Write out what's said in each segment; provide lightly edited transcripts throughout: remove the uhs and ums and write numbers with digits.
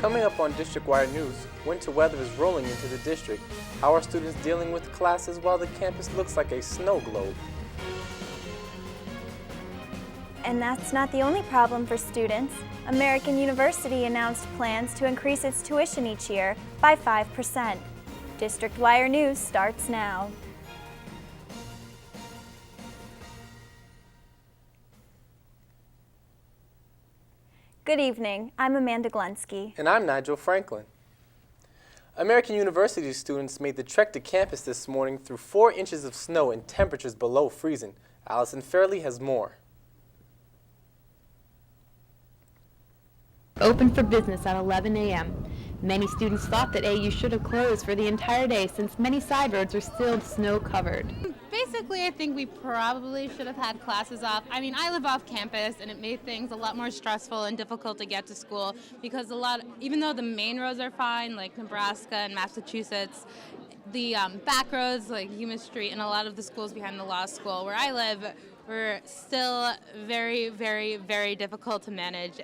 Coming up on District Wire News, winter weather is rolling into the district. How are students dealing with classes while the campus looks like a snow globe? And that's not the only problem for students. American University announced plans to increase its tuition each year by 5%. District Wire News starts now. Good evening, I'm Amanda Glensky. And I'm Nigel Franklin. American University students made the trek to campus this morning through 4 inches of snow and temperatures below freezing. Allison Fairley has more. Open for business at 11 a.m. Many students thought that AU should have closed for the entire day since many side roads were still snow-covered. Basically, I think we probably should have had classes off. I mean, I live off campus, and it made things a lot more stressful and difficult to get to school because even though the main roads are fine, like Nebraska and Massachusetts, the back roads, like Yuma Street, and a lot of the schools behind the law school where I live were still very, very, very difficult to manage.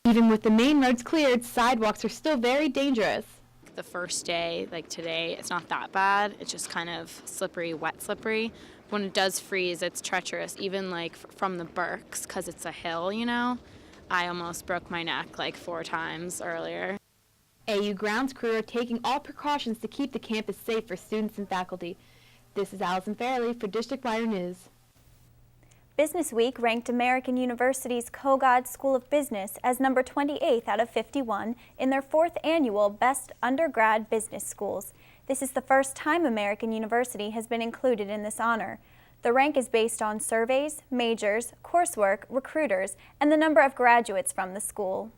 Even with the main roads cleared, sidewalks are still very dangerous. The first day, like today, it's not that bad. It's just kind of slippery, wet slippery. When it does freeze, it's treacherous, even like from the Berks, because it's a hill, you know. I almost broke my neck like 4 times earlier. AU grounds crew are taking all precautions to keep the campus safe for students and faculty. This is Allison Fairley for District Wire News. Business Week ranked American University's Kogod School of Business as number 28th out of 51 in their 4th annual Best Undergrad Business Schools. This is the first time American University has been included in this honor. The rank is based on surveys, majors, coursework, recruiters, and the number of graduates from the school.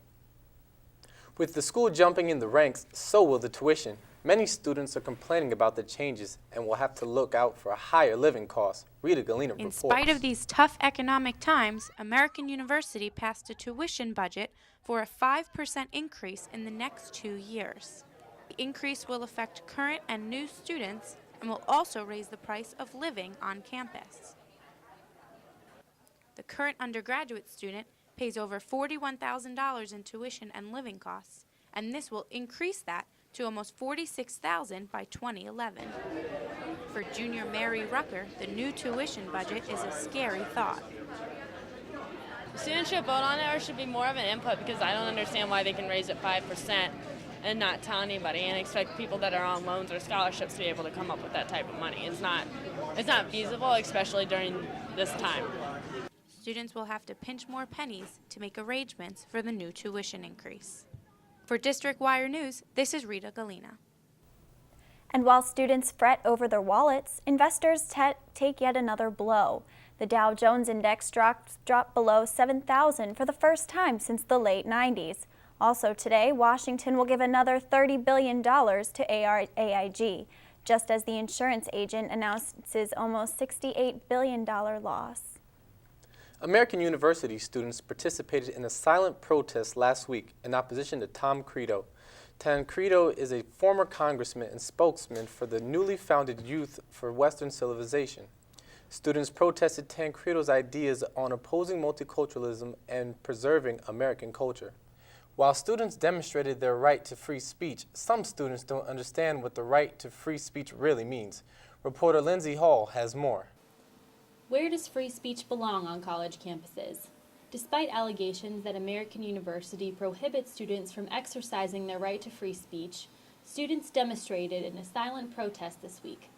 With the school jumping in the ranks, so will the tuition. Many students are complaining about the changes and will have to look out for a higher living cost. Rita Galena reports. In spite of these tough economic times, American University passed a tuition budget for a 5% increase in the next 2 years. The increase will affect current and new students and will also raise the price of living on campus. The current undergraduate student pays over $41,000 in tuition and living costs, and this will increase that to almost $46,000 by 2011. For junior Mary Rucker, the new tuition budget is a scary thought. Students should vote on it or should be more of an input because I don't understand why they can raise it 5% and not tell anybody and expect people that are on loans or scholarships to be able to come up with that type of money. It's not feasible, especially during this time. Students will have to pinch more pennies to make arrangements for the new tuition increase. For District Wire News, this is Rita Galena. And while students fret over their wallets, investors take yet another blow. The Dow Jones Index dropped below 7,000 for the first time since the late 90s. Also today, Washington will give another $30 billion to AIG, just as the insurance agent announces almost $68 billion loss. American University students participated in a silent protest last week in opposition to Tom Credo. Tancredo is a former congressman and spokesman for the newly founded Youth for Western Civilization. Students protested Tancredo's ideas on opposing multiculturalism and preserving American culture. While students demonstrated their right to free speech, some students don't understand what the right to free speech really means. Reporter Lindsay Hall has more. Where does free speech belong on college campuses? Despite allegations that American University prohibits students from exercising their right to free speech, students demonstrated in a silent protest this week.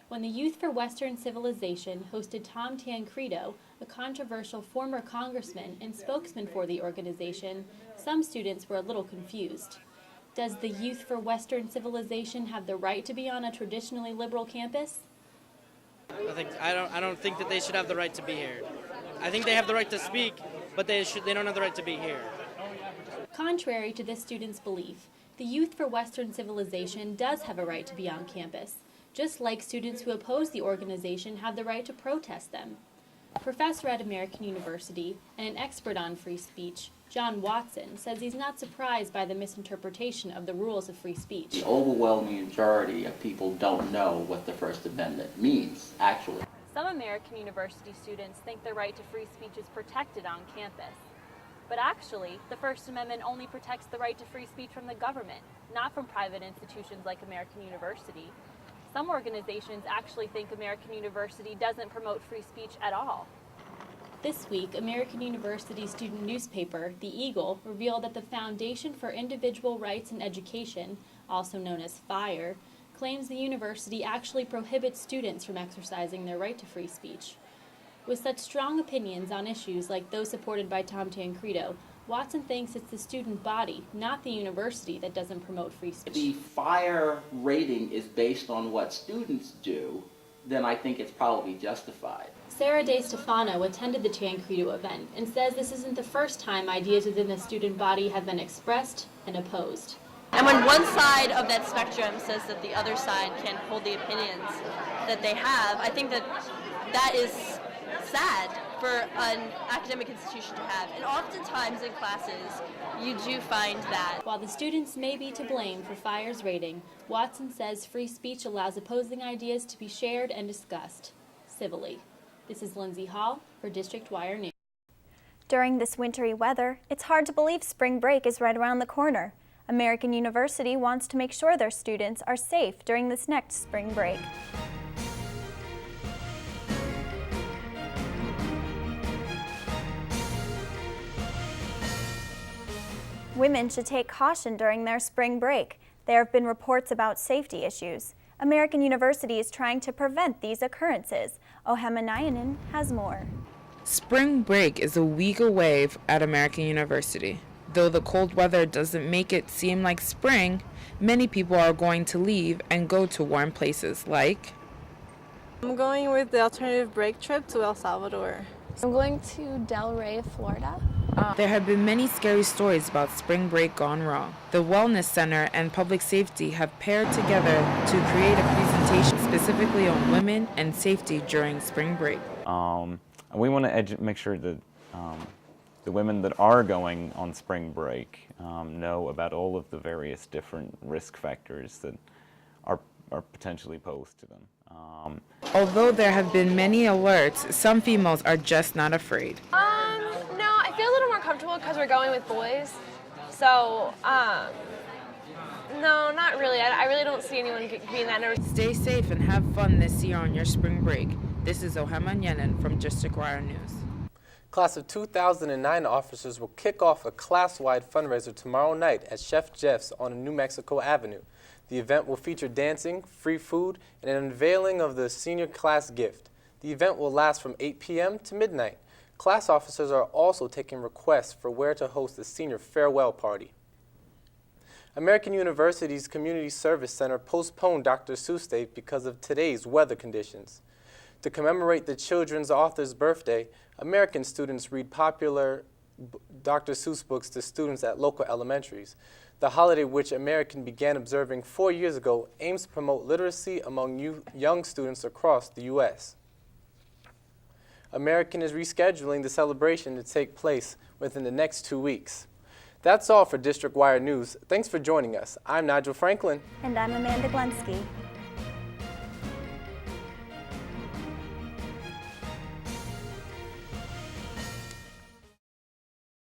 When the Youth for Western Civilization hosted Tom Tancredo, a controversial former congressman and spokesman for the organization, some students were a little confused. Does the Youth for Western Civilization have the right to be on a traditionally liberal campus? I don't think that they should have the right to be here. I think they have the right to speak, but they don't have the right to be here. Contrary to this student's belief, the Youth for Western Civilization does have a right to be on campus, just like students who oppose the organization have the right to protest them. Professor at American University and an expert on free speech, John Watson, says he's not surprised by the misinterpretation of the rules of free speech. The overwhelming majority of people don't know what the First Amendment means, actually. Some American University students think their right to free speech is protected on campus. But actually, the First Amendment only protects the right to free speech from the government, not from private institutions like American University. Some organizations actually think American University doesn't promote free speech at all. This week, American University student newspaper, The Eagle, revealed that the Foundation for Individual Rights in Education, also known as FIRE, claims the university actually prohibits students from exercising their right to free speech. With such strong opinions on issues like those supported by Tom Tancredo, Watson thinks it's the student body, not the university, that doesn't promote free speech. The FIRE rating is based on what students do, then I think it's probably justified. Sarah De Stefano attended the Tancredo event and says this isn't the first time ideas within the student body have been expressed and opposed. And when one side of that spectrum says that the other side can hold the opinions that they have, I think that that is sad for an academic institution to have. And oftentimes in classes, you do find that. While the students may be to blame for FIRE's rating, Watson says free speech allows opposing ideas to be shared and discussed civilly. This is Lindsay Hall for District Wire News. During this wintry weather, it's hard to believe spring break is right around the corner. American University wants to make sure their students are safe during this next spring break. Women should take caution during their spring break. There have been reports about safety issues. American University is trying to prevent these occurrences. Ohema Nayanen has more. Spring break is a week away at American University. Though the cold weather doesn't make it seem like spring, many people are going to leave and go to warm places like... I'm going with the alternative break trip to El Salvador. I'm going to Delray, Florida. There have been many scary stories about spring break gone wrong. The Wellness Center and Public Safety have paired together to create a presentation specifically on women and safety during spring break. We want to make sure that the women that are going on spring break know about all of the various different risk factors that are potentially posed to them. Although there have been many alerts, some females are just not afraid. No, I feel a little more comfortable because we're going with boys. So, no, not really. I really don't see anyone being that nervous. Stay safe and have fun this year on your spring break. This is Ohema Nayanen from District Wire News. Class of 2009 officers will kick off a class-wide fundraiser tomorrow night at Chef Jeff's on New Mexico Avenue. The event will feature dancing, free food, and an unveiling of the senior class gift. The event will last from 8 p.m. to midnight. Class officers are also taking requests for where to host the senior farewell party. American University's Community Service Center postponed Dr. Seuss Day because of today's weather conditions. To commemorate the children's author's birthday, American students read popular Dr. Seuss books to students at local elementaries. The holiday, which American began observing 4 years ago, aims to promote literacy among young students across the U.S. American is rescheduling the celebration to take place within the next 2 weeks. That's all for District Wire News. Thanks for joining us. I'm Nigel Franklin. And I'm Amanda Glensky.